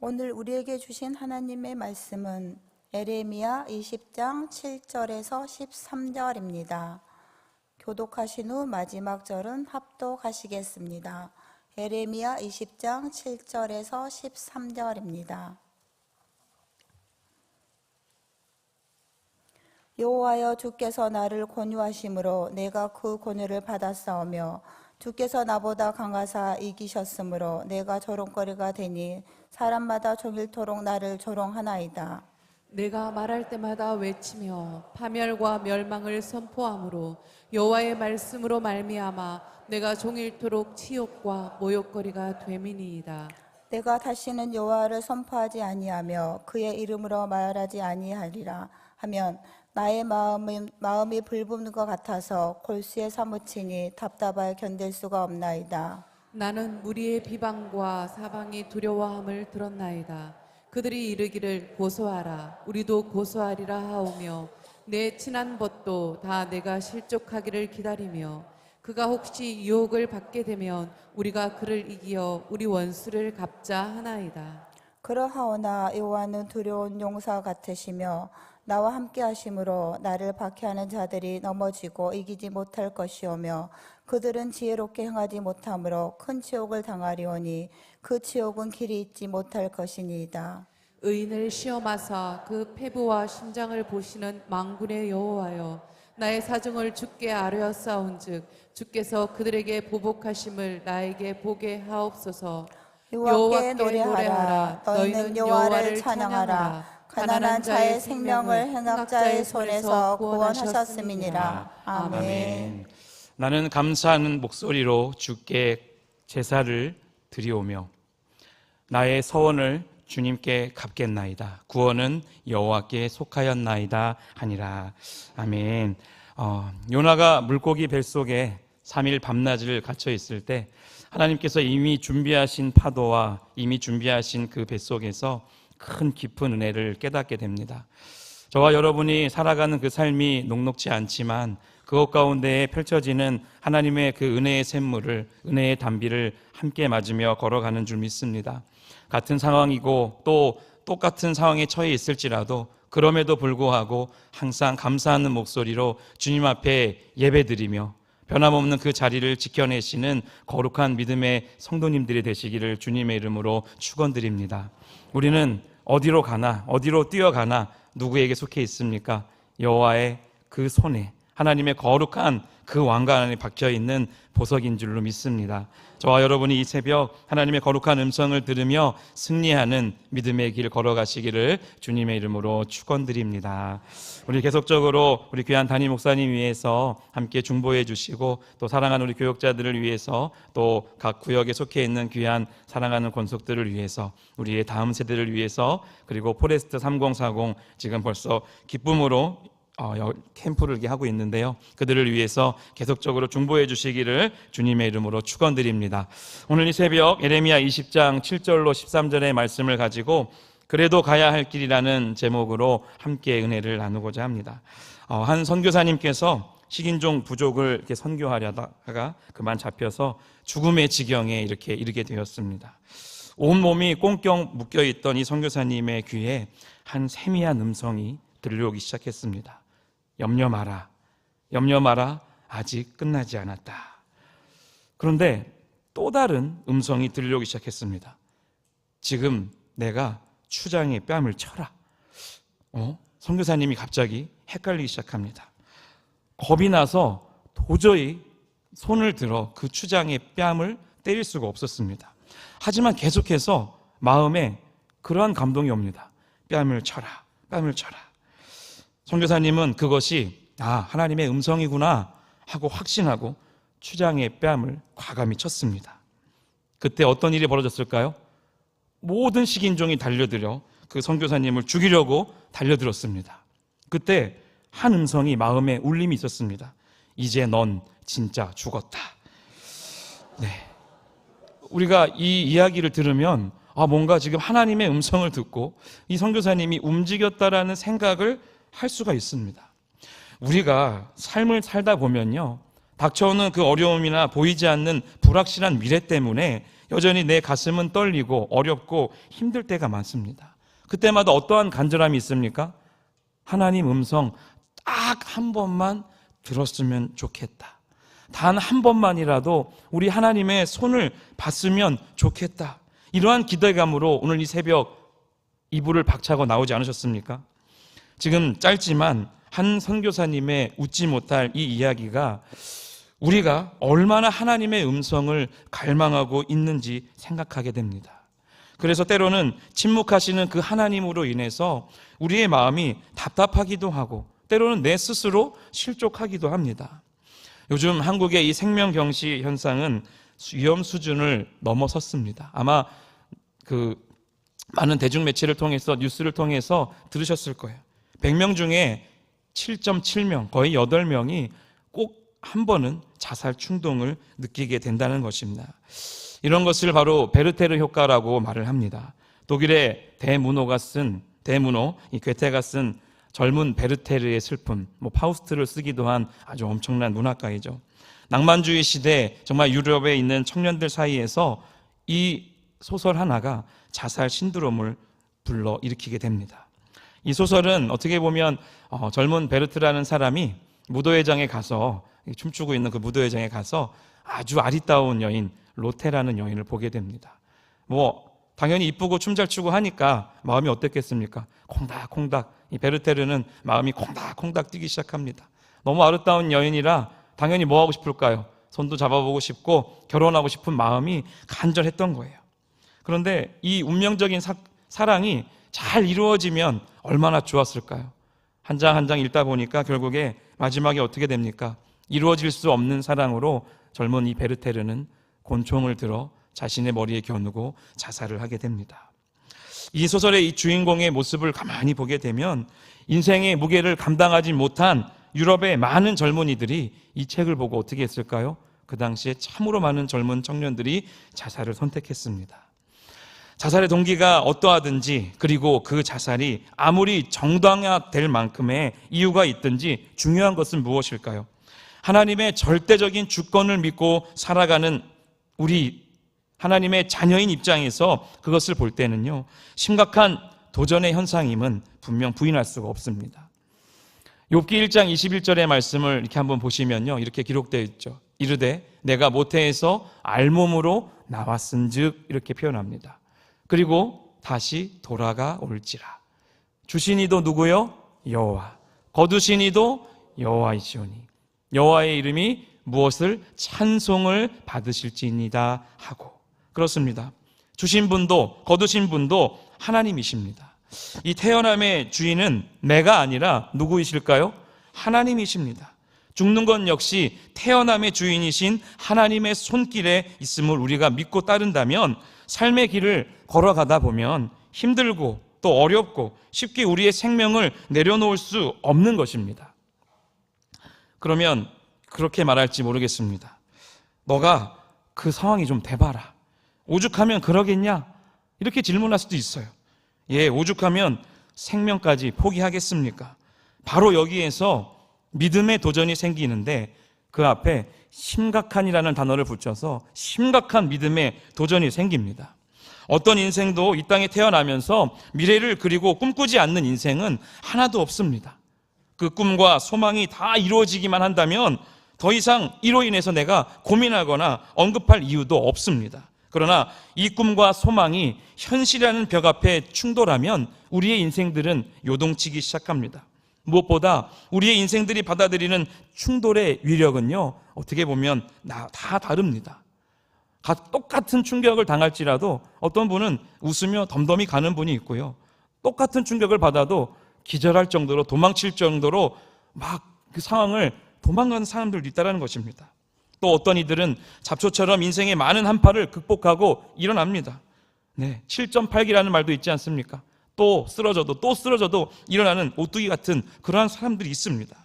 오늘 우리에게 주신 하나님의 말씀은 에레미야 20장 7절에서 13절입니다. 교독하신 후 마지막 절은 합독하시겠습니다. 에레미야 20장 7절에서 13절입니다. 여호와여, 주께서 나를 권유하심으로 내가 그 권유를 받았사오며 주께서 나보다 강하사 이기셨으므로 내가 조롱거리가 되니 사람마다 종일토록 나를 조롱하나이다. 내가 말할 때마다 외치며 파멸과 멸망을 선포함으로 여호와의 말씀으로 말미암아 내가 종일토록 치욕과 모욕거리가 됨이니이다. 내가 다시는 여호와를 선포하지 아니하며 그의 이름으로 말하지 아니하리라 하면 나의 마음이 불붙는 것 같아서 골수에 사무치니 답답하여 견딜 수가 없나이다. 나는 무리의 비방과 사방이 두려워함을 들었나이다. 그들이 이르기를 고소하라, 우리도 고소하리라 하오며 내 친한 벗도 다 내가 실족하기를 기다리며 그가 혹시 유혹을 받게 되면 우리가 그를 이기어 우리 원수를 갚자 하나이다. 그러하오나 여호와는 두려운 용사 같으시며 나와 함께 하심으로 나를 박해하는 자들이 넘어지고 이기지 못할 것이오며 그들은 지혜롭게 행하지 못하므로 큰 치욕을 당하리오니 그 치욕은 길이 있지 못할 것이니이다. 의인을 시험하사 그 패부와 심장을 보시는 만군의 여호와여, 나의 사정을 주께 아뢰었사온즉 주께서 그들에게 보복하심을 나에게 보게 하옵소서. 여호와께 노래하라. 너희는 여호와를 찬양하라. 가난한 자의 생명을 행악자의 손에서 구원하셨음이니라. 아멘. 나는 감사하는 목소리로 주께 제사를 드리오며 나의 서원을 주님께 갚겠나이다. 구원은 여호와께 속하였나이다 하니라. 아멘. 요나가 물고기 뱃속에 3일 밤낮을 갇혀 있을 때 하나님께서 이미 준비하신 파도와 이미 준비하신 그 뱃속에서 큰 깊은 은혜를 깨닫게 됩니다. 저와 여러분이 살아가는 그 삶이 녹록지 않지만 그것 가운데에 펼쳐지는 하나님의 그 은혜의 샘물을, 은혜의 단비를 함께 맞으며 걸어가는 줄 믿습니다. 같은 상황이고 또 똑같은 상황에 처해 있을지라도 그럼에도 불구하고 항상 감사하는 목소리로 주님 앞에 예배드리며 변함없는 그 자리를 지켜내시는 거룩한 믿음의 성도님들이 되시기를 주님의 이름으로 축원드립니다. 우리는 어디로 가나, 어디로 뛰어가나 누구에게 속해 있습니까? 여호와의 그 손에, 하나님의 거룩한 그 왕관 안에 박혀있는 보석인 줄로 믿습니다. 저와 여러분이 이 새벽 하나님의 거룩한 음성을 들으며 승리하는 믿음의 길 걸어가시기를 주님의 이름으로 축원드립니다. 우리 계속적으로 우리 귀한 담임 목사님 위해서 함께 중보해 주시고 또 사랑하는 우리 교역자들을 위해서 또 각 구역에 속해 있는 귀한 사랑하는 권속들을 위해서 우리의 다음 세대를 위해서 그리고 포레스트 3040 지금 벌써 기쁨으로 캠프를 이렇게 하고 있는데요. 그들을 위해서 계속적으로 중보해 주시기를 주님의 이름으로 축원드립니다. 오늘 이 새벽 에레미야 20장 7절로 13절의 말씀을 가지고 그래도 가야 할 길이라는 제목으로 함께 은혜를 나누고자 합니다. 한 선교사님께서 식인종 부족을 이렇게 선교하려다가 그만 잡혀서 죽음의 지경에 이렇게 이르게 되었습니다. 온몸이 꽁꽁 묶여있던 이 선교사님의 귀에 한 세미한 음성이 들려오기 시작했습니다. 염려 마라, 염려 마라, 아직 끝나지 않았다. 그런데 또 다른 음성이 들려오기 시작했습니다. 지금 내가 추장의 뺨을 쳐라. 선교사님이 갑자기 헷갈리기 시작합니다. 겁이 나서 도저히 손을 들어 그 추장의 뺨을 때릴 수가 없었습니다. 하지만 계속해서 마음에 그러한 감동이 옵니다. 뺨을 쳐라, 뺨을 쳐라. 선교사님은 그것이 하나님의 음성이구나 하고 확신하고 추장의 뺨을 과감히 쳤습니다. 그때 어떤 일이 벌어졌을까요? 모든 식인종이 달려들어 그 선교사님을 죽이려고 달려들었습니다. 그때 한 음성이 마음에 울림이 있었습니다. 이제 넌 진짜 죽었다. 네. 우리가 이 이야기를 들으면 뭔가 지금 하나님의 음성을 듣고 이 선교사님이 움직였다라는 생각을 할 수가 있습니다. 우리가 삶을 살다 보면요, 닥쳐오는 그 어려움이나 보이지 않는 불확실한 미래 때문에 여전히 내 가슴은 떨리고 어렵고 힘들 때가 많습니다. 그때마다 어떠한 간절함이 있습니까? 하나님 음성 딱 한 번만 들었으면 좋겠다. 단 한 번만이라도 우리 하나님의 손을 봤으면 좋겠다. 이러한 기대감으로 오늘 이 새벽 이불을 박차고 나오지 않으셨습니까? 지금 짧지만 한 선교사님의 웃지 못할 이 이야기가 우리가 얼마나 하나님의 음성을 갈망하고 있는지 생각하게 됩니다. 그래서 때로는 침묵하시는 그 하나님으로 인해서 우리의 마음이 답답하기도 하고 때로는 내 스스로 실족하기도 합니다. 요즘 한국의 이 생명경시 현상은 위험 수준을 넘어섰습니다. 아마 많은 대중매체를 통해서 뉴스를 통해서 들으셨을 거예요. 100명 중에 7.7명, 거의 8명이 꼭 한 번은 자살 충동을 느끼게 된다는 것입니다. 이런 것을 바로 베르테르 효과라고 말을 합니다. 독일의 이 괴테가 쓴 젊은 베르테르의 슬픔, 파우스트를 쓰기도 한 아주 엄청난 문학가이죠. 낭만주의 시대 정말 유럽에 있는 청년들 사이에서 이 소설 하나가 자살 신드롬을 불러일으키게 됩니다. 이 소설은 어떻게 보면 젊은 베르트라는 사람이 무도회장에 가서 춤추고 있는 그 무도회장에 가서 아주 아리따운 여인 로테라는 여인을 보게 됩니다. 당연히 이쁘고 춤 잘 추고 하니까 마음이 어땠겠습니까? 콩닥콩닥. 이 베르테르는 마음이 콩닥콩닥 뛰기 시작합니다. 너무 아름다운 여인이라 당연히 뭐 하고 싶을까요? 손도 잡아보고 싶고 결혼하고 싶은 마음이 간절했던 거예요. 그런데 이 운명적인 사랑이 잘 이루어지면 얼마나 좋았을까요? 한 장 한 장 읽다 보니까 결국에 마지막에 어떻게 됩니까? 이루어질 수 없는 사랑으로 젊은 이 베르테르는 권총을 들어 자신의 머리에 겨누고 자살을 하게 됩니다. 이 소설의 이 주인공의 모습을 가만히 보게 되면 인생의 무게를 감당하지 못한 유럽의 많은 젊은이들이 이 책을 보고 어떻게 했을까요? 그 당시에 참으로 많은 젊은 청년들이 자살을 선택했습니다. 자살의 동기가 어떠하든지 그리고 그 자살이 아무리 정당화될 만큼의 이유가 있든지 중요한 것은 무엇일까요? 하나님의 절대적인 주권을 믿고 살아가는 우리 하나님의 자녀인 입장에서 그것을 볼 때는요, 심각한 도전의 현상임은 분명 부인할 수가 없습니다. 욥기 1장 21절의 말씀을 이렇게 한번 보시면요, 이렇게 기록되어 있죠. 이르되 내가 모태에서 알몸으로 나왔은즉 이렇게 표현합니다. 그리고 다시 돌아가 올지라. 주신 이도 누구요? 여호와. 거두신 이도 여호와이시오니 여호와의 이름이 무엇을 찬송을 받으실지니이다 하고. 그렇습니다. 주신 분도 거두신 분도 하나님이십니다. 이 태어남의 주인은 내가 아니라 누구이실까요? 하나님이십니다. 죽는 것 역시 태어남의 주인이신 하나님의 손길에 있음을 우리가 믿고 따른다면 삶의 길을 걸어가다 보면 힘들고 또 어렵고 쉽게 우리의 생명을 내려놓을 수 없는 것입니다. 그러면 그렇게 말할지 모르겠습니다. 너가 그 상황이 좀 돼봐라. 오죽하면 그러겠냐? 이렇게 질문할 수도 있어요. 예, 오죽하면 생명까지 포기하겠습니까? 바로 여기에서 믿음의 도전이 생기는데 그 앞에 심각한이라는 단어를 붙여서 심각한 믿음의 도전이 생깁니다. 어떤 인생도 이 땅에 태어나면서 미래를 그리고 꿈꾸지 않는 인생은 하나도 없습니다. 그 꿈과 소망이 다 이루어지기만 한다면 더 이상 이로 인해서 내가 고민하거나 언급할 이유도 없습니다. 그러나 이 꿈과 소망이 현실이라는 벽 앞에 충돌하면 우리의 인생들은 요동치기 시작합니다. 무엇보다 우리의 인생들이 받아들이는 충돌의 위력은요, 어떻게 보면 다 다릅니다. 똑같은 충격을 당할지라도 어떤 분은 웃으며 덤덤히 가는 분이 있고요, 똑같은 충격을 받아도 기절할 정도로 도망칠 정도로 막 그 상황을 도망가는 사람들도 있다는 것입니다. 또 어떤 이들은 잡초처럼 인생의 많은 한파를 극복하고 일어납니다. 7.8기라는 말도 있지 않습니까? 또 쓰러져도 일어나는 오뚜기 같은 그러한 사람들이 있습니다.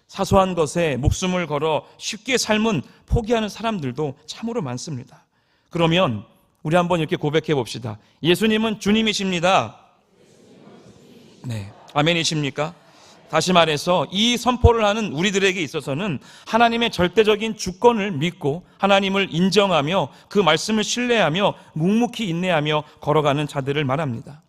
사소한 것에 목숨을 걸어 쉽게 삶은 포기하는 사람들도 참으로 많습니다. 그러면 우리 한번 이렇게 고백해 봅시다. 예수님은 주님이십니다. 네, 아멘이십니까? 다시 말해서 이 선포를 하는 우리들에게 있어서는 하나님의 절대적인 주권을 믿고 하나님을 인정하며 그 말씀을 신뢰하며 묵묵히 인내하며 걸어가는 자들을 말합니다.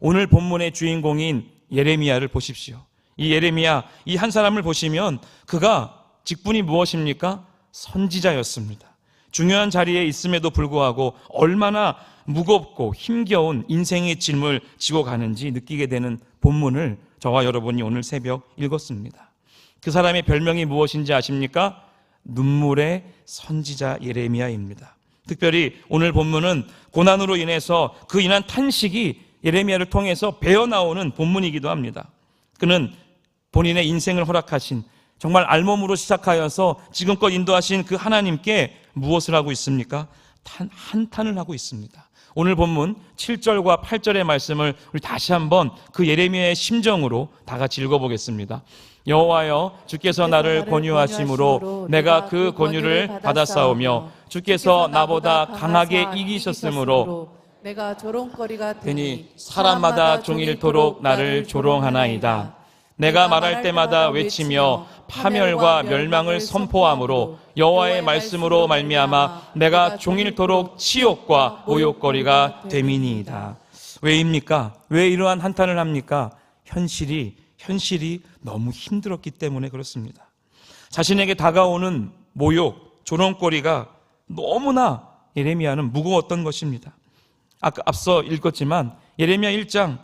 오늘 본문의 주인공인 예레미야를 보십시오. 이 예레미야, 이 한 사람을 보시면 그가 직분이 무엇입니까? 선지자였습니다. 중요한 자리에 있음에도 불구하고 얼마나 무겁고 힘겨운 인생의 짐을 지고 가는지 느끼게 되는 본문을 저와 여러분이 오늘 새벽 읽었습니다. 그 사람의 별명이 무엇인지 아십니까? 눈물의 선지자 예레미야입니다. 특별히 오늘 본문은 고난으로 인해서 그 인한 탄식이 예레미야를 통해서 배어나오는 본문이기도 합니다. 그는 본인의 인생을 허락하신, 정말 알몸으로 시작하여서 지금껏 인도하신 그 하나님께 무엇을 하고 있습니까? 한탄을 하고 있습니다. 오늘 본문 7절과 8절의 말씀을 우리 다시 한번 그 예레미야의 심정으로 다 같이 읽어보겠습니다. 여호와여, 주께서 나를 권유하심으로 내가 그 권유를 받아싸우며 주께서 나보다 강하게 이기셨으므로 내가 조롱거리가 되니 사람마다 종일토록 나를 조롱하나이다. 내가 말할 때마다 외치며 파멸과 멸망을 선포함으로 여호와의 말씀으로 말미암아 내가 종일토록 치욕과 모욕거리가 됨이니이다. 왜입니까? 왜 이러한 한탄을 합니까? 현실이 너무 힘들었기 때문에 그렇습니다. 자신에게 다가오는 모욕, 조롱거리가 너무나 예레미야는 무거웠던 것입니다. 아까 앞서 읽었지만 예레미야 1장,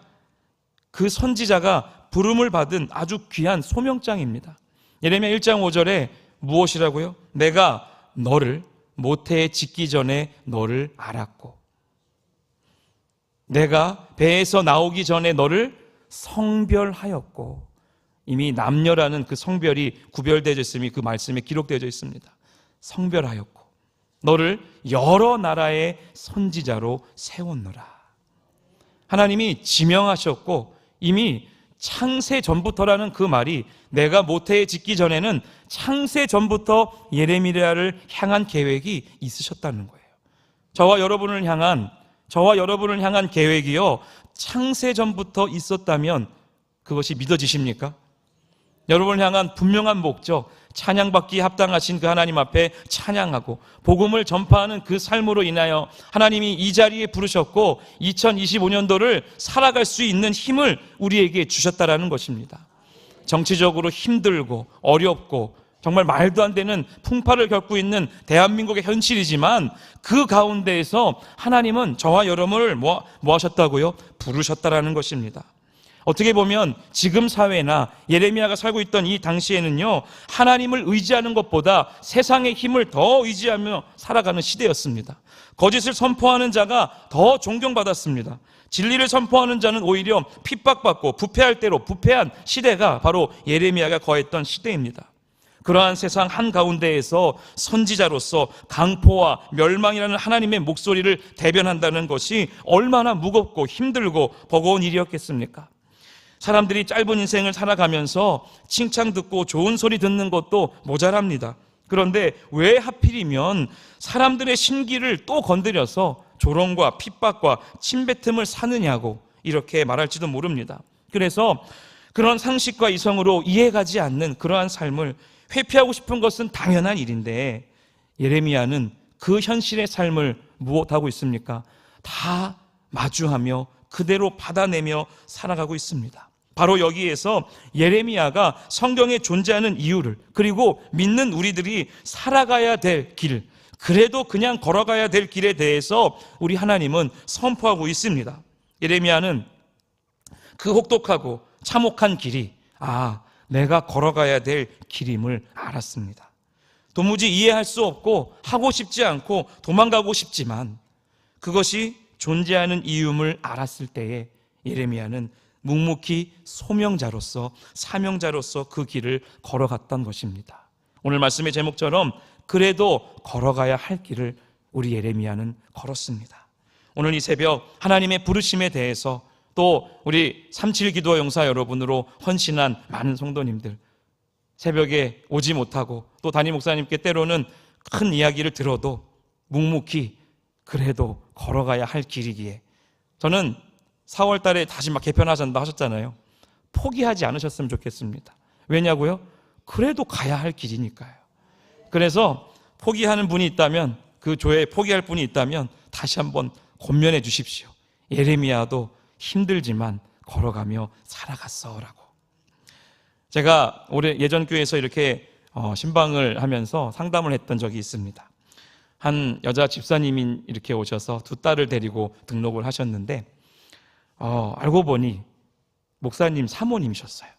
그 선지자가 부름을 받은 아주 귀한 소명장입니다. 예레미야 1장 5절에 무엇이라고요? 내가 너를 모태에 짓기 전에 너를 알았고 내가 배에서 나오기 전에 너를 성별하였고, 이미 남녀라는 그 성별이 구별되어져 있음이 그 말씀에 기록되어져 있습니다. 성별하였고 너를 여러 나라의 선지자로 세웠노라. 하나님이 지명하셨고 이미 창세 전부터라는 그 말이 내가 모태에 짓기 전에는 창세 전부터 예레미야를 향한 계획이 있으셨다는 거예요. 저와 여러분을 향한 계획이요, 창세 전부터 있었다면 그것이 믿어지십니까? 여러분을 향한 분명한 목적, 찬양받기에 합당하신 그 하나님 앞에 찬양하고 복음을 전파하는 그 삶으로 인하여 하나님이 이 자리에 부르셨고 2025년도를 살아갈 수 있는 힘을 우리에게 주셨다라는 것입니다. 정치적으로 힘들고 어렵고 정말 말도 안 되는 풍파를 겪고 있는 대한민국의 현실이지만 그 가운데에서 하나님은 저와 여러분을 뭐 하셨다고요? 부르셨다라는 것입니다. 어떻게 보면 지금 사회나 예레미야가 살고 있던 이 당시에는요, 하나님을 의지하는 것보다 세상의 힘을 더 의지하며 살아가는 시대였습니다. 거짓을 선포하는 자가 더 존경받았습니다. 진리를 선포하는 자는 오히려 핍박받고 부패할 대로 부패한 시대가 바로 예레미야가 거했던 시대입니다. 그러한 세상 한가운데에서 선지자로서 강포와 멸망이라는 하나님의 목소리를 대변한다는 것이 얼마나 무겁고 힘들고 버거운 일이었겠습니까? 사람들이 짧은 인생을 살아가면서 칭찬 듣고 좋은 소리 듣는 것도 모자랍니다. 그런데 왜 하필이면 사람들의 심기를 또 건드려서 조롱과 핍박과 침뱉음을 사느냐고 이렇게 말할지도 모릅니다. 그래서 그런 상식과 이성으로 이해가지 않는 그러한 삶을 회피하고 싶은 것은 당연한 일인데, 예레미야는 그 현실의 삶을 무엇하고 있습니까? 다 마주하며 그대로 받아내며 살아가고 있습니다. 바로 여기에서 예레미야가 성경에 존재하는 이유를, 그리고 믿는 우리들이 살아가야 될 길, 그래도 그냥 걸어가야 될 길에 대해서 우리 하나님은 선포하고 있습니다. 예레미야는 그 혹독하고 참혹한 길이 내가 걸어가야 될 길임을 알았습니다. 도무지 이해할 수 없고 하고 싶지 않고 도망가고 싶지만 그것이 존재하는 이유를 알았을 때에 예레미야는 묵묵히 소명자로서 사명자로서 그 길을 걸어갔던 것입니다. 오늘 말씀의 제목처럼 그래도 걸어가야 할 길을 우리 예레미야는 걸었습니다. 오늘 이 새벽 하나님의 부르심에 대해서 또 우리 37 기도 용사 여러분으로 헌신한 많은 성도님들, 새벽에 오지 못하고 또 담임 목사님께 때로는 큰 이야기를 들어도 묵묵히 그래도 걸어가야 할 길이기에, 저는 4월 달에 다시 막 개편하신다 하셨잖아요. 포기하지 않으셨으면 좋겠습니다. 왜냐고요? 그래도 가야 할 길이니까요. 그래서 포기하는 분이 있다면, 그 조에 포기할 분이 있다면 다시 한번 권면해 주십시오. 예레미야도 힘들지만 걸어가며 살아갔어라고. 제가 올해 예전 교회에서 이렇게 신방을 하면서 상담을 했던 적이 있습니다. 한 여자 집사님이 이렇게 오셔서 두 딸을 데리고 등록을 하셨는데 알고 보니 목사님 사모님이셨어요.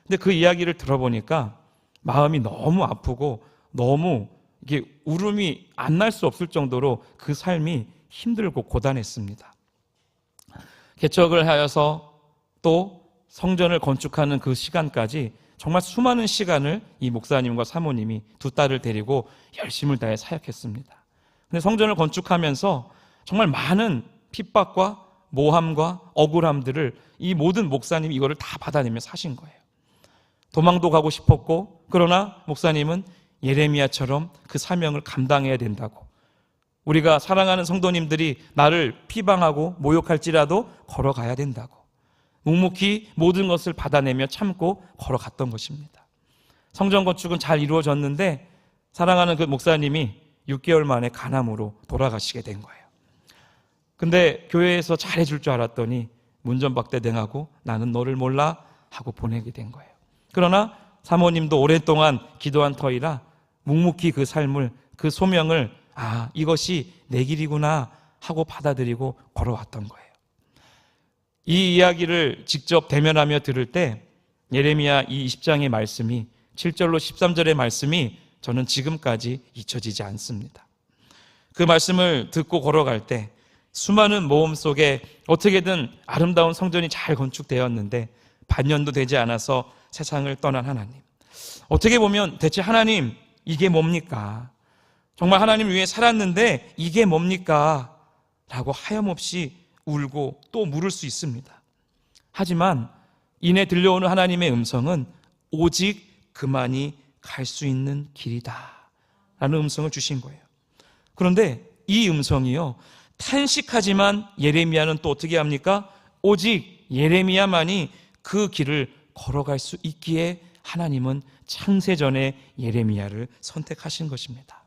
근데 그 이야기를 들어보니까 마음이 너무 아프고 너무 이게 울음이 안 날 수 없을 정도로 그 삶이 힘들고 고단했습니다. 개척을 하여서 또 성전을 건축하는 그 시간까지 정말 수많은 시간을 이 목사님과 사모님이 두 딸을 데리고 열심을 다해 사역했습니다. 근데 성전을 건축하면서 정말 많은 핍박과 모함과 억울함들을 이 모든 목사님이 이거를 다 받아내며 사신 거예요. 도망도 가고 싶었고, 그러나 목사님은 예레미야처럼 그 사명을 감당해야 된다고, 우리가 사랑하는 성도님들이 나를 피방하고 모욕할지라도 걸어가야 된다고 묵묵히 모든 것을 받아내며 참고 걸어갔던 것입니다. 성전 건축은 잘 이루어졌는데 사랑하는 그 목사님이 6개월 만에 간암으로 돌아가시게 된 거예요. 근데 교회에서 잘해줄 줄 알았더니 문전박대당하고 나는 너를 몰라 하고 보내게 된 거예요. 그러나 사모님도 오랫동안 기도한 터이라 묵묵히 그 삶을, 그 소명을 이것이 내 길이구나 하고 받아들이고 걸어왔던 거예요. 이 이야기를 직접 대면하며 들을 때 예레미야 이 20장의 말씀이 7절로 13절의 말씀이 저는 지금까지 잊혀지지 않습니다. 그 말씀을 듣고 걸어갈 때 수많은 모험 속에 어떻게든 아름다운 성전이 잘 건축되었는데 반년도 되지 않아서 세상을 떠난 하나님, 어떻게 보면 대체 하나님 이게 뭡니까? 정말 하나님 위해 살았는데 이게 뭡니까? 라고 하염없이 울고 또 물을 수 있습니다. 하지만 이내 들려오는 하나님의 음성은 오직 그만이 갈 수 있는 길이다 라는 음성을 주신 거예요. 그런데 이 음성이요, 탄식하지만 예레미야는 또 어떻게 합니까? 오직 예레미야만이 그 길을 걸어갈 수 있기에 하나님은 창세전에 예레미야를 선택하신 것입니다.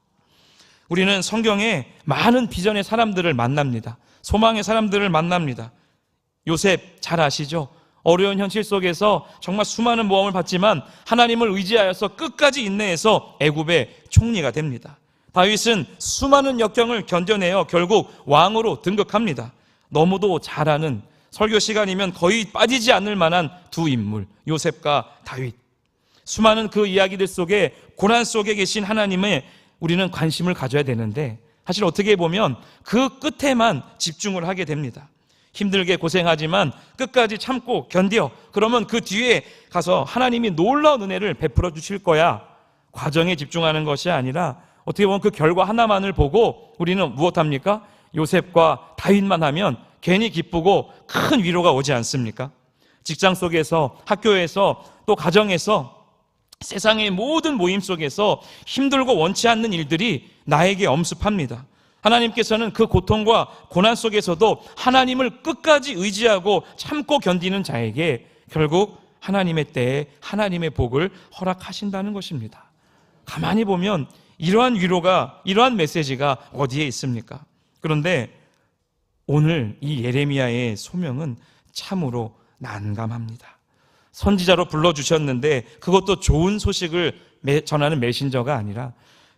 우리는 성경에 많은 비전의 사람들을 만납니다. 소망의 사람들을 만납니다. 요셉 잘 아시죠? 어려운 현실 속에서 정말 수많은 모험을 받지만 하나님을 의지하여서 끝까지 인내해서 애굽의 총리가 됩니다. 다윗은 수많은 역경을 견뎌내어 결국 왕으로 등극합니다. 너무도 잘 아는, 설교 시간이면 거의 빠지지 않을 만한 두 인물, 요셉과 다윗. 수많은 그 이야기들 속에, 고난 속에 계신 하나님의 우리는 관심을 가져야 되는데 사실 어떻게 보면 그 끝에만 집중을 하게 됩니다. 힘들게 고생하지만 끝까지 참고 견뎌. 그러면 그 뒤에 가서 하나님이 놀라운 은혜를 베풀어 주실 거야. 과정에 집중하는 것이 아니라 어떻게 보면 그 결과 하나만을 보고 우리는 무엇합니까? 요셉과 다윗만 하면 괜히 기쁘고 큰 위로가 오지 않습니까? 직장 속에서, 학교에서, 또 가정에서, 세상의 모든 모임 속에서 힘들고 원치 않는 일들이 나에게 엄습합니다. 하나님께서는 그 고통과 고난 속에서도 하나님을 끝까지 의지하고 참고 견디는 자에게 결국 하나님의 때에 하나님의 복을 허락하신다는 것입니다. 가만히 보면 이러한 위로가, 이러한 메시지가 어디에 있습니까? 그런데 오늘 이 예레미야의 소명은 참으로 난감합니다. 선지자로 불러주셨는데 그것도 좋은 소식을 전하는 메신저가 아니라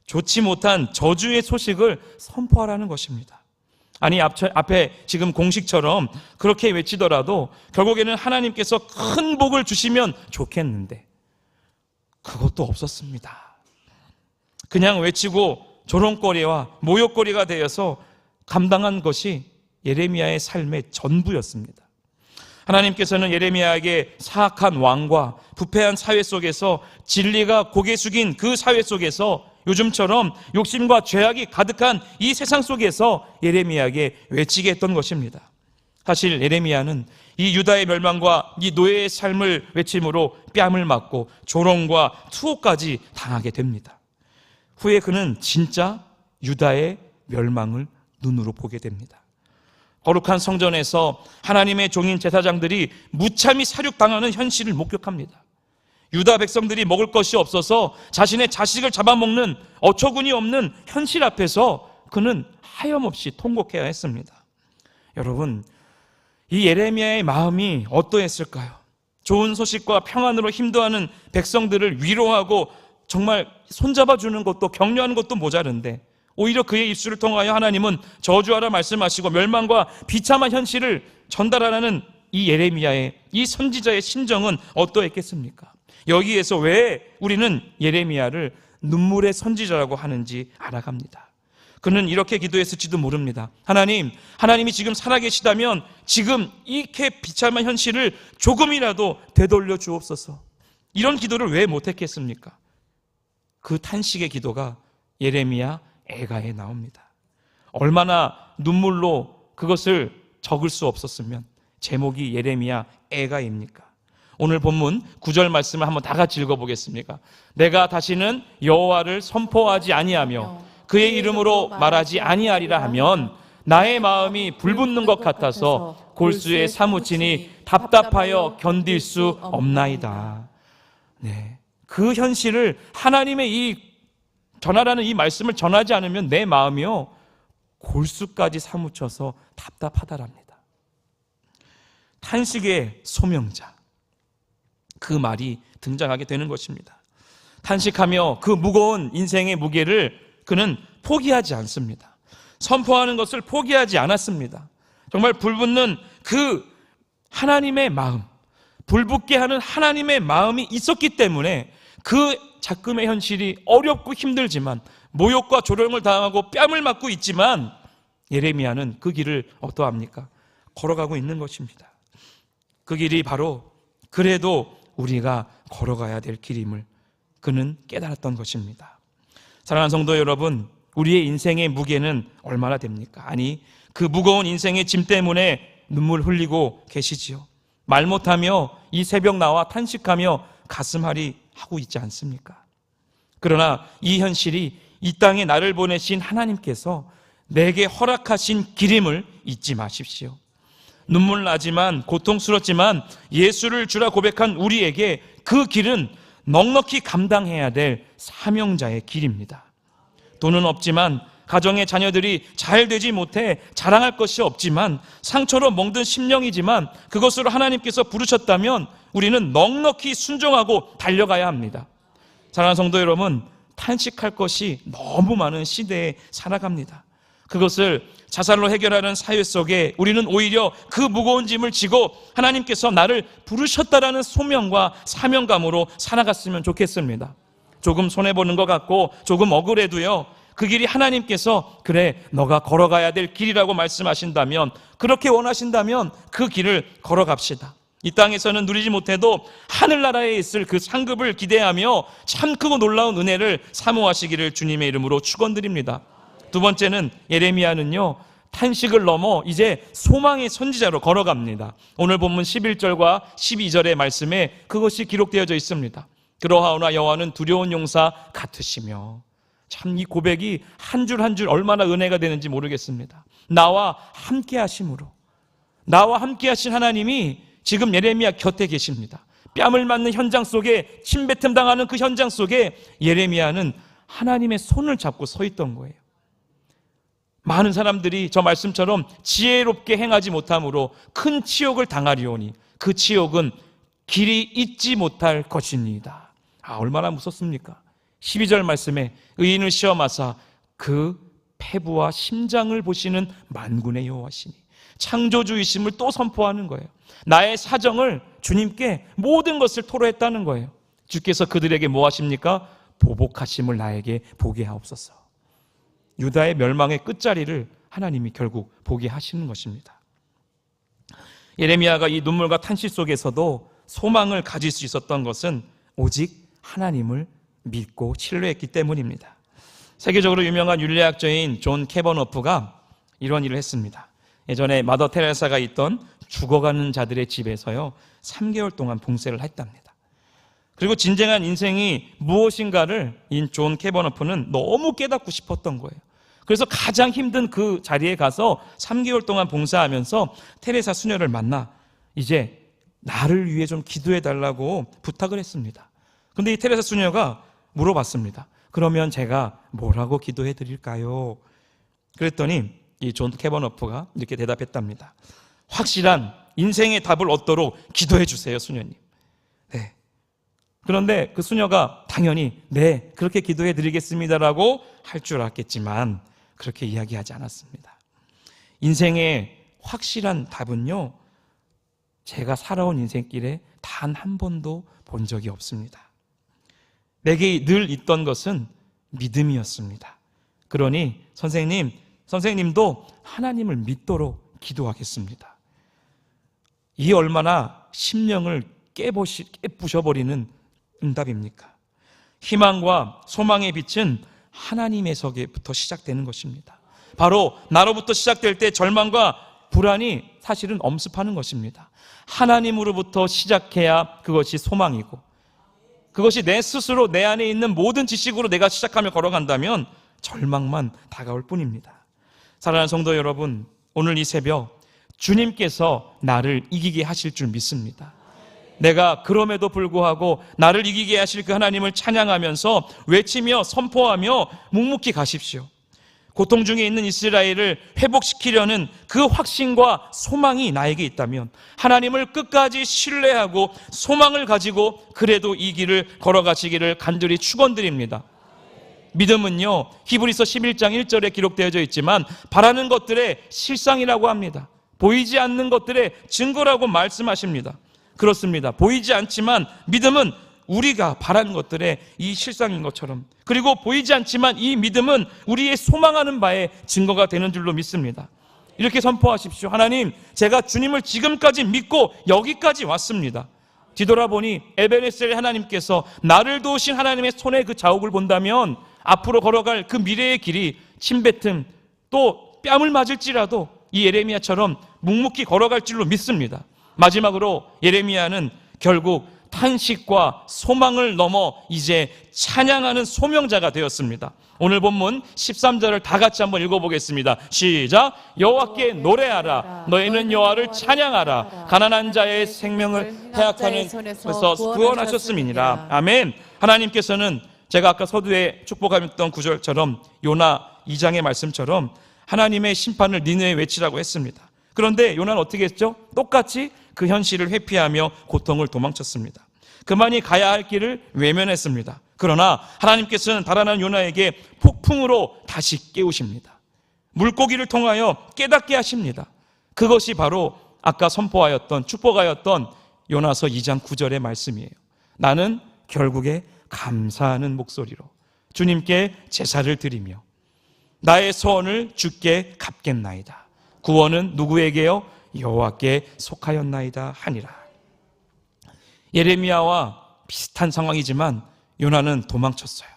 좋지 못한 저주의 소식을 선포하라는 것입니다. 아니, 앞에 지금 공식처럼 그렇게 외치더라도 결국에는 하나님께서 큰 복을 주시면 좋겠는데 그것도 없었습니다. 그냥 외치고 조롱거리와 모욕거리가 되어서 감당한 것이 예레미야의 삶의 전부였습니다. 하나님께서는 예레미야에게 사악한 왕과 부패한 사회 속에서, 진리가 고개 숙인 그 사회 속에서, 요즘처럼 욕심과 죄악이 가득한 이 세상 속에서 예레미야에게 외치게 했던 것입니다. 사실 예레미야는 이 유다의 멸망과 이 노예의 삶을 외침으로 뺨을 맞고 조롱과 투호까지 당하게 됩니다. 후에 그는 진짜 유다의 멸망을 눈으로 보게 됩니다. 거룩한 성전에서 하나님의 종인 제사장들이 무참히 사륙당하는 현실을 목격합니다. 유다 백성들이 먹을 것이 없어서 자신의 자식을 잡아먹는 어처구니 없는 현실 앞에서 그는 하염없이 통곡해야 했습니다. 여러분, 이 예레미야의 마음이 어떠했을까요? 좋은 소식과 평안으로 힘도하는 백성들을 위로하고 정말 손잡아주는 것도 격려하는 것도 모자른데 오히려 그의 입술을 통하여 하나님은 저주하라 말씀하시고 멸망과 비참한 현실을 전달하라는 이 예레미야의, 이 선지자의 심정은 어떠했겠습니까? 여기에서 왜 우리는 예레미야를 눈물의 선지자라고 하는지 알아갑니다. 그는 이렇게 기도했을지도 모릅니다. 하나님이 지금 살아계시다면 지금 이렇게 비참한 현실을 조금이라도 되돌려 주옵소서. 이런 기도를 왜 못했겠습니까? 그 탄식의 기도가 예레미야 애가에 나옵니다. 얼마나 눈물로 그것을 적을 수 없었으면 제목이 예레미야 애가입니까? 오늘 본문 9절 말씀을 한번 다 같이 읽어보겠습니까? 내가 다시는 여호와를 선포하지 아니하며 그의 이름으로 말하지 아니하리라 하면 나의 마음이 불붙는 것 같아서 골수에 사무치니 답답하여 견딜 수 없나이다. 네, 그 현실을 하나님의 이 전하라는 이 말씀을 전하지 않으면 내 마음이요 골수까지 사무쳐서 답답하다랍니다. 탄식의 소명자, 그 말이 등장하게 되는 것입니다. 탄식하며 그 무거운 인생의 무게를 그는 포기하지 않습니다. 선포하는 것을 포기하지 않았습니다. 정말 불붙는 그 하나님의 마음, 불붙게 하는 하나님의 마음이 있었기 때문에 그 작금의 현실이 어렵고 힘들지만 모욕과 조롱을 당하고 뺨을 맞고 있지만 예레미야는 그 길을 어떠합니까? 걸어가고 있는 것입니다. 그 길이 바로 그래도 우리가 걸어가야 될 길임을 그는 깨달았던 것입니다. 사랑하는 성도 여러분, 우리의 인생의 무게는 얼마나 됩니까? 아니, 그 무거운 인생의 짐 때문에 눈물 흘리고 계시지요. 말 못하며 이 새벽 나와 탄식하며 가슴앓이 하고 있지 않습니까? 그러나 이 현실이 이 땅에 나를 보내신 하나님께서 내게 허락하신 길임을 잊지 마십시오. 눈물 나지만 고통스럽지만 예수를 주라 고백한 우리에게 그 길은 넉넉히 감당해야 될 사명자의 길입니다. 돈은 없지만 가정의 자녀들이 잘 되지 못해 자랑할 것이 없지만 상처로 멍든 심령이지만 그것으로 하나님께서 부르셨다면 우리는 넉넉히 순종하고 달려가야 합니다. 사랑하는 성도 여러분, 탄식할 것이 너무 많은 시대에 살아갑니다. 그것을 자살로 해결하는 사회 속에 우리는 오히려 그 무거운 짐을 지고 하나님께서 나를 부르셨다라는 소명과 사명감으로 살아갔으면 좋겠습니다. 조금 손해보는 것 같고 조금 억울해도요, 그 길이 하나님께서 그래 너가 걸어가야 될 길이라고 말씀하신다면, 그렇게 원하신다면 그 길을 걸어갑시다. 이 땅에서는 누리지 못해도 하늘나라에 있을 그 상급을 기대하며 참 크고 놀라운 은혜를 사모하시기를 주님의 이름으로 축원드립니다. 두 번째는 예레미야는요, 탄식을 넘어 이제 소망의 선지자로 걸어갑니다. 오늘 본문 11절과 12절의 말씀에 그것이 기록되어져 있습니다. 그러하오나 여호와는 두려운 용사 같으시며. 참 이 고백이 한 줄 한 줄 얼마나 은혜가 되는지 모르겠습니다. 나와 함께 하심으로, 나와 함께 하신 하나님이 지금 예레미야 곁에 계십니다. 뺨을 맞는 현장 속에, 침뱉음 당하는 그 현장 속에 예레미야는 하나님의 손을 잡고 서 있던 거예요. 많은 사람들이 저 말씀처럼 지혜롭게 행하지 못함으로 큰 치욕을 당하리오니 그 치욕은 길이 잊지 못할 것이니이다. 얼마나 무섭습니까? 12절 말씀에 의인을 시험하사 그 패부와 심장을 보시는 만군의 여호와시니, 창조주이심을 또 선포하는 거예요. 나의 사정을 주님께 모든 것을 토로했다는 거예요. 주께서 그들에게 뭐 하십니까? 보복하심을 나에게 보게 하옵소서. 유다의 멸망의 끝자리를 하나님이 결국 보게 하시는 것입니다. 예레미야가 이 눈물과 탄식 속에서도 소망을 가질 수 있었던 것은 오직 하나님을 믿고 신뢰했기 때문입니다. 세계적으로 유명한 윤리학자인 존 캐버너프가 이런 일을 했습니다. 예전에 마더 테레사가 있던 죽어가는 자들의 집에서요 3개월 동안 봉쇄를 했답니다. 그리고 진정한 인생이 무엇인가를 인 존 캐버너프는 너무 깨닫고 싶었던 거예요. 그래서 가장 힘든 그 자리에 가서 3개월 동안 봉사하면서 테레사 수녀를 만나 이제 나를 위해 좀 기도해 달라고 부탁을 했습니다. 근데 이 테레사 수녀가 물어봤습니다. 그러면 제가 뭐라고 기도해 드릴까요? 그랬더니 이 존 캐버너프가 이렇게 대답했답니다. 확실한 인생의 답을 얻도록 기도해 주세요, 수녀님. 네. 그런데 그 수녀가 당연히 네, 그렇게 기도해 드리겠습니다라고 할 줄 알았겠지만 그렇게 이야기하지 않았습니다. 인생의 확실한 답은요, 제가 살아온 인생길에 단 한 번도 본 적이 없습니다. 내게 늘 있던 것은 믿음이었습니다. 그러니 선생님도 하나님을 믿도록 기도하겠습니다. 이 얼마나 심령을 깨부셔버리는 응답입니까? 희망과 소망의 빛은 하나님에서부터 시작되는 것입니다. 바로 나로부터 시작될 때 절망과 불안이 사실은 엄습하는 것입니다. 하나님으로부터 시작해야 그것이 소망이고, 그것이 내 스스로 내 안에 있는 모든 지식으로 내가 시작하며 걸어간다면 절망만 다가올 뿐입니다. 사랑하는 성도 여러분, 오늘 이 새벽 주님께서 나를 이기게 하실 줄 믿습니다. 내가 그럼에도 불구하고 나를 이기게 하실 그 하나님을 찬양하면서 외치며 선포하며 묵묵히 가십시오. 고통 중에 있는 이스라엘을 회복시키려는 그 확신과 소망이 나에게 있다면 하나님을 끝까지 신뢰하고 소망을 가지고 그래도 이 길을 걸어가시기를 간절히 축원드립니다. 믿음은요, 히브리서 11장 1절에 기록되어져 있지만 바라는 것들의 실상이라고 합니다. 보이지 않는 것들의 증거라고 말씀하십니다. 그렇습니다. 보이지 않지만 믿음은 우리가 바라는 것들의 이 실상인 것처럼, 그리고 보이지 않지만 이 믿음은 우리의 소망하는 바의 증거가 되는 줄로 믿습니다. 이렇게 선포하십시오. 하나님, 제가 주님을 지금까지 믿고 여기까지 왔습니다. 뒤돌아보니 에베네셀의 하나님께서 나를 도우신 하나님의 손에 그 자국을 본다면 앞으로 걸어갈 그 미래의 길이 침뱉음 또 뺨을 맞을지라도 이 예레미야처럼 묵묵히 걸어갈 줄로 믿습니다. 마지막으로 예레미야는 결국 탄식과 소망을 넘어 이제 찬양하는 소명자가 되었습니다. 오늘 본문 13절을 다 같이 한번 읽어보겠습니다. 시작. 여호와께 노래하라. 너희는 여호와를 찬양하라. 가난한 자의 생명을 해악하는 손에서 구원하셨음이니라. 아멘. 하나님께서는 제가 아까 서두에 축복하였던 구절처럼 요나 2장의 말씀처럼 하나님의 심판을 니느웨에 외치라고 했습니다. 그런데 요나는 어떻게 했죠? 똑같이 그 현실을 회피하며 고통을 도망쳤습니다. 그만이 가야 할 길을 외면했습니다. 그러나 하나님께서는 달아난 요나에게 폭풍으로 다시 깨우십니다. 물고기를 통하여 깨닫게 하십니다. 그것이 바로 아까 선포하였던 축복하였던 요나서 2장 9절의 말씀이에요. 나는 결국에 감사하는 목소리로 주님께 제사를 드리며 나의 소원을 주께 갚겠나이다. 구원은 누구에게요? 여호와께 속하였나이다 하니라. 예레미야와 비슷한 상황이지만 요나는 도망쳤어요.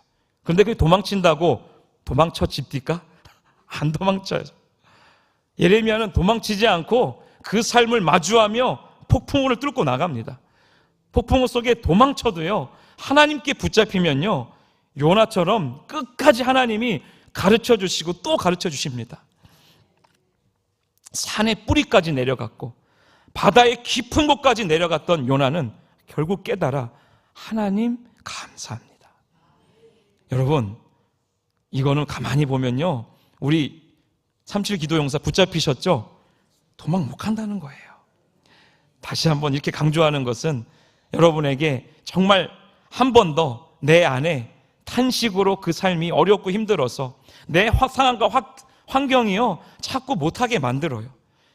그런데 그 도망친다고 도망쳐집니까? 안 도망쳐요. 예레미야는 도망치지 않고 그 삶을 마주하며 폭풍우를 뚫고 나갑니다. 폭풍우 속에 도망쳐도요, 하나님께 붙잡히면요, 요나처럼 끝까지 하나님이 가르쳐 주시고 또 가르쳐 주십니다. 산의 뿌리까지 내려갔고 바다의 깊은 곳까지 내려갔던 요나는 결국 깨달아 하나님 감사합니다. 여러분, 이거는 가만히 보면요, 우리 37 기도용사 붙잡히셨죠? 도망 못 간다는 거예요. 다시 한번 이렇게 강조하는 것은 여러분에게 정말 한 번 더 내 안에 탄식으로 그 삶이 어렵고 힘들어서 내 상황과 환경이요 자꾸 못하게 만들어요.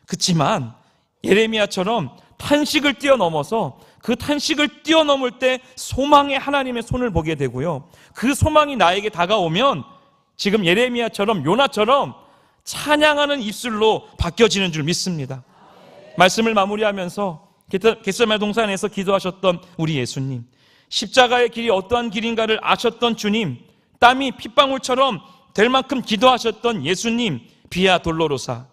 그렇지만 예레미야처럼 탄식을 뛰어넘어서 그 탄식을 뛰어넘을 때 소망의 하나님의 손을 보게 되고요, 그 소망이 나에게 다가오면 지금 예레미야처럼 요나처럼 찬양하는 입술로 바뀌어지는 줄 믿습니다. 말씀을 마무리하면서 겟세마네 동산에서 기도하셨던 우리 예수님, 십자가의 길이 어떠한 길인가를 아셨던 주님, 땀이 핏방울처럼 될 만큼 기도하셨던 예수님, 비아 돌로로사,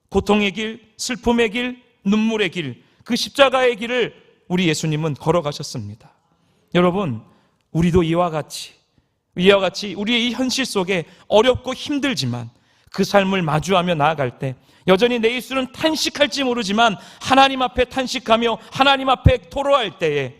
고통의 길, 슬픔의 길, 눈물의 길, 그 십자가의 길을 우리 예수님은 걸어가셨습니다. 여러분, 우리도 이와 같이 우리의 이 현실 속에 어렵고 힘들지만 그 삶을 마주하며 나아갈 때 여전히 내 입술은 탄식할지 모르지만 하나님 앞에 탄식하며 하나님 앞에 토로할 때에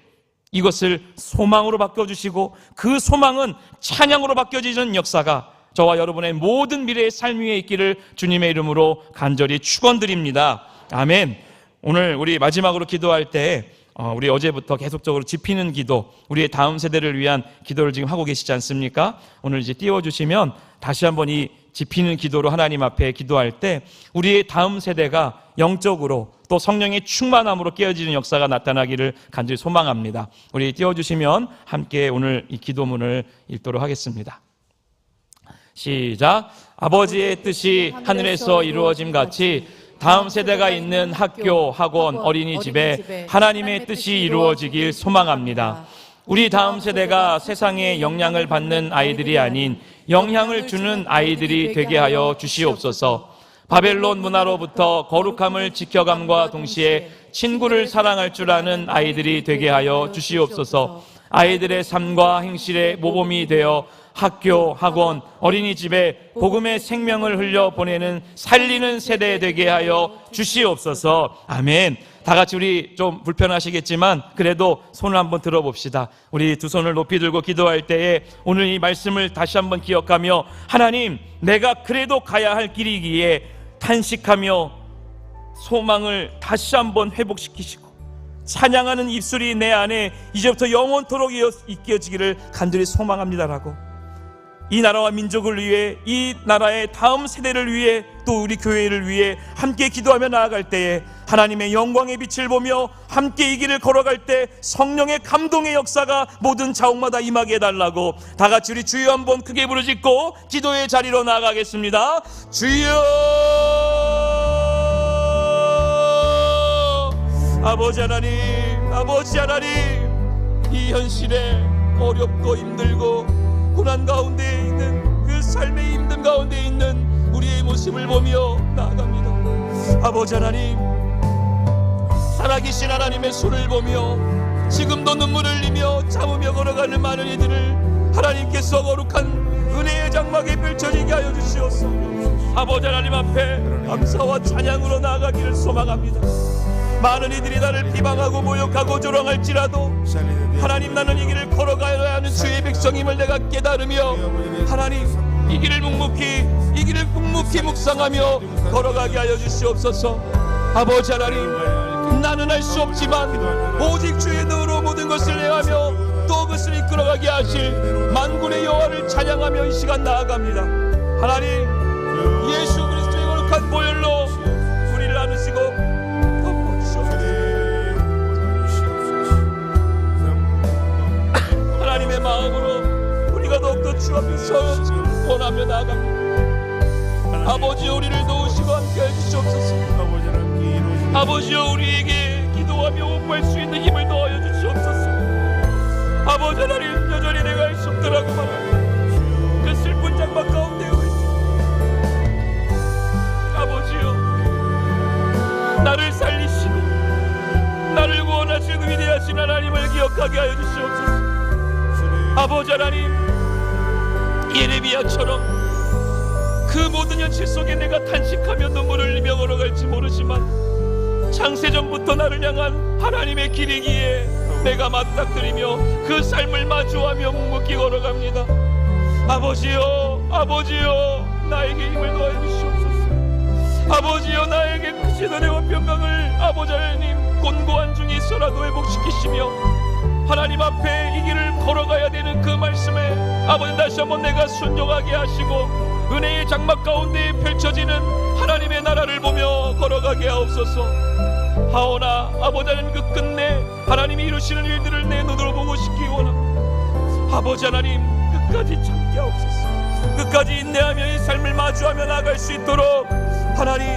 이것을 소망으로 바꿔주시고 그 소망은 찬양으로 바뀌어지는 역사가 저와 여러분의 모든 미래의 삶 위에 있기를 주님의 이름으로 간절히 축원드립니다. 아멘. 오늘 우리 마지막으로 기도할 때 우리 어제부터 계속적으로 짚히는 기도, 우리의 다음 세대를 위한 기도를 지금 하고 계시지 않습니까? 오늘 이제 띄워주시면 다시 한번 이 짚히는 기도로 하나님 앞에 기도할 때 우리의 다음 세대가 영적으로 또 성령의 충만함으로 깨어지는 역사가 나타나기를 간절히 소망합니다. 우리 띄워주시면 함께 오늘 이 기도문을 읽도록 하겠습니다. 시작. 아버지의 뜻이 하늘에서 이루어짐 같이 다음 세대가 있는 학교, 학원, 어린이집에 하나님의 뜻이 이루어지길 소망합니다. 우리 다음 세대가 세상에 영향을 받는 아이들이 아닌 영향을 주는 아이들이 되게 하여 주시옵소서. 바벨론 문화로부터 거룩함을 지켜감과 동시에 친구를 사랑할 줄 아는 아이들이 되게 하여 주시옵소서. 아이들의 삶과 행실의 모범이 되어 학교, 학원, 어린이집에 복음의 생명을 흘려 보내는 살리는 세대 되게 하여 주시옵소서. 아멘. 다 같이 우리 좀 불편하시겠지만 그래도 손을 한번 들어봅시다. 우리 두 손을 높이 들고 기도할 때에 오늘 이 말씀을 다시 한번 기억하며 하나님, 내가 그래도 가야 할 길이기에 탄식하며 소망을 다시 한번 회복시키시고 찬양하는 입술이 내 안에 이제부터 영원토록 이어지기를 간절히 소망합니다라고 이 나라와 민족을 위해, 이 나라의 다음 세대를 위해, 또 우리 교회를 위해 함께 기도하며 나아갈 때에 하나님의 영광의 빛을 보며 함께 이 길을 걸어갈 때 성령의 감동의 역사가 모든 자옥마다 임하게 해달라고 다 같이 우리 주여 한번 크게 부르짖고 기도의 자리로 나아가겠습니다. 주여, 아버지 하나님, 아버지 하나님, 이 현실에 어렵고 힘들고 고난 가운데 있는 그 삶의 힘든 가운데 있는 우리의 모습을 보며 나아갑니다. 아버지 하나님, 살아계신 하나님의 손을 보며 지금도 눈물을 흘리며 참으며 걸어가는 많은 이들을 하나님께서 거룩한 은혜의 장막에 펼쳐지게 하여 주시옵소서. 아버지 하나님 앞에 감사와 찬양으로 나아가기를 소망합니다. 많은 이들이 나를 비방하고 모욕하고 조롱할지라도 하나님, 나는 이 길을 걸어가야 하는 주의 백성임을 내가 깨달으며 하나님, 이 길을 묵묵히 묵상하며 걸어가게 하여 주시옵소서. 아버지 하나님, 나는 할 수 없지만 오직 주의 능으로 모든 것을 내하며 또 그것을 이끌어가게 하실 만군의 여호와를 찬양하며 이 시간 나아갑니다. 하나님, 예수 그리스도의 거룩한 보혈로 우리를 안으시고 하나님의 마음으로 우리가 더욱더 주 앞에서 원하며 나아갑니다. 아버지여, 우리를 도우시고 함께 해주시옵소서. 아버지여, 우리에게 기도하며 호흡할 수 있는 힘을 더하여 주시옵소서. 아버지 하나님, 여전히 내가 할 수 없더라고 말하는 그 슬픈 장막 가운데 아버지여, 나를 살리시고 나를 구원하시고 위대하신 하나님을 기억하게 하여 주시옵소서. 아버지 하나님, 예레미야처럼 그 모든 현실 속에 내가 탄식하며 눈물을 흘리며 걸어갈지 모르지만 창세전부터 나를 향한 하나님의 길이기에 내가 맞닥뜨리며 그 삶을 마주하며 묵묵히 걸어갑니다. 아버지여, 아버지여, 나에게 힘을 더해 주시옵소서. 아버지여, 나에게 크신 은혜와 평강을 아버지 하나님 곤고한 중에 있어라도 회복시키시며 하나님 앞에 이 길을 걸어가야 되는 그 말씀에 아버지 다시 한번 내가 순종하게 하시고 은혜의 장막 가운데 펼쳐지는 하나님의 나라를 보며 걸어가게 하옵소서. 하오나 아버지 하나님, 그 끝내 하나님이 이루시는 일들을 내 눈으로 보고 싶기 원합니다. 아버지 하나님, 끝까지 참게 하옵소서. 끝까지 인내하며 이 삶을 마주하며 나아갈 수 있도록 하나님,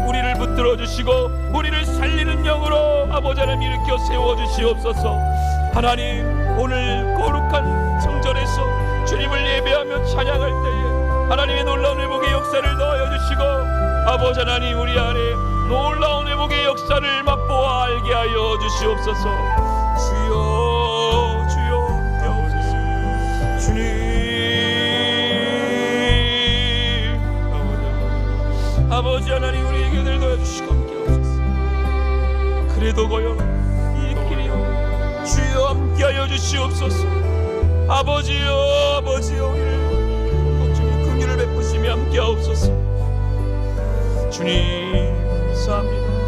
우리를 붙들어 주시고 우리를 살리는 영으로 아버지 하나님 일으켜 세워 주시옵소서. 하나님, 오늘 거룩한 성전에서 주님을 예배하며 찬양할 때에 하나님의 놀라운 회복의 역사를 더하여 주시고 아버지 하나님, 우리 안에 놀라운 회복의 역사를 맛보아 알게 하여 주시옵소서. 주여, 주여, 주님, 아버지 하나님 우리에게 늘 도와주시고 함께하옵소서. 그래도 고요 이 길이요 주여 함께하여 주시옵소서. 아버지여 아버지여 우리를 걱정이 긍휼을 베푸시며 함께하옵소서. 주님 감사합니다.